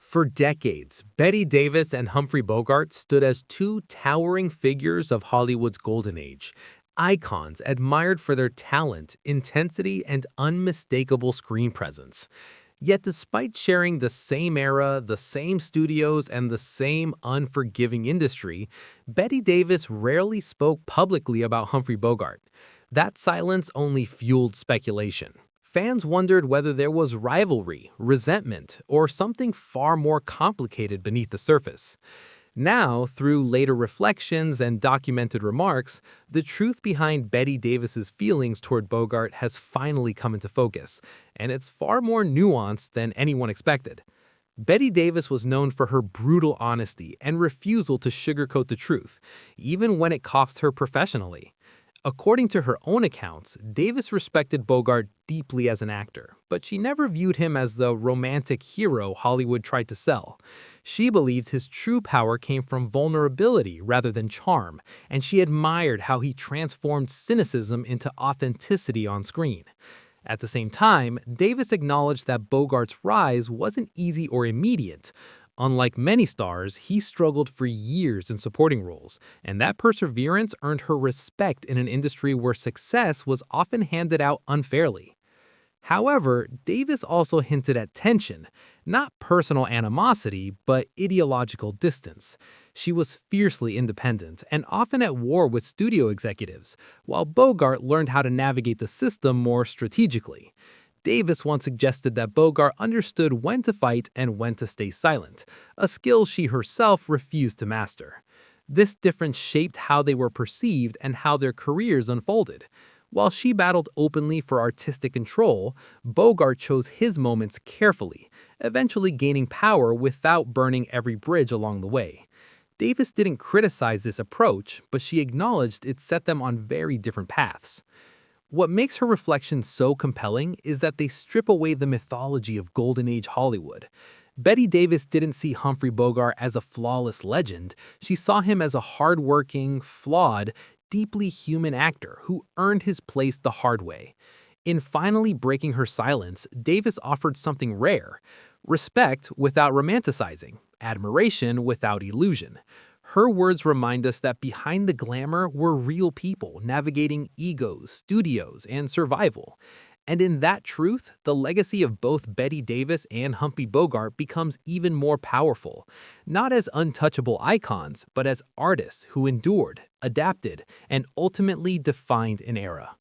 For decades, Bette Davis and Humphrey Bogart stood as two towering figures of Hollywood's golden age, icons admired for their talent, intensity, and unmistakable screen presence. Yet despite sharing the same era, the same studios, and the same unforgiving industry, Bette Davis rarely spoke publicly about Humphrey Bogart. That silence only fueled speculation. Fans wondered whether there was rivalry, resentment, or something far more complicated beneath the surface. Now, through later reflections and documented remarks, the truth behind Bette Davis's feelings toward Bogart has finally come into focus, and it's far more nuanced than anyone expected. Bette Davis was known for her brutal honesty and refusal to sugarcoat the truth, even when it cost her professionally. According to her own accounts, Davis respected Bogart deeply as an actor, but she never viewed him as the romantic hero Hollywood tried to sell. She believed his true power came from vulnerability rather than charm, and she admired how he transformed cynicism into authenticity on screen. At the same time, Davis acknowledged that Bogart's rise wasn't easy or immediate. Unlike many stars, he struggled for years in supporting roles, and that perseverance earned her respect in an industry where success was often handed out unfairly. However, Davis also hinted at tension, not personal animosity, but ideological distance. She was fiercely independent and often at war with studio executives, while Bogart learned how to navigate the system more strategically. Davis once suggested that Bogart understood when to fight and when to stay silent, a skill she herself refused to master. This difference shaped how they were perceived and how their careers unfolded. While she battled openly for artistic control, Bogart chose his moments carefully, eventually gaining power without burning every bridge along the way. Davis didn't criticize this approach, but she acknowledged it set them on very different paths. What makes her reflections so compelling is that they strip away the mythology of Golden Age Hollywood. Bette Davis didn't see Humphrey Bogart as a flawless legend. She saw him as a hardworking, flawed, deeply human actor who earned his place the hard way. In finally breaking her silence, Davis offered something rare: respect without romanticizing, admiration without illusion. Her words remind us that behind the glamour were real people navigating egos, studios, and survival. And in that truth, the legacy of both Bette Davis and Humphrey Bogart becomes even more powerful, not as untouchable icons, but as artists who endured, adapted, and ultimately defined an era.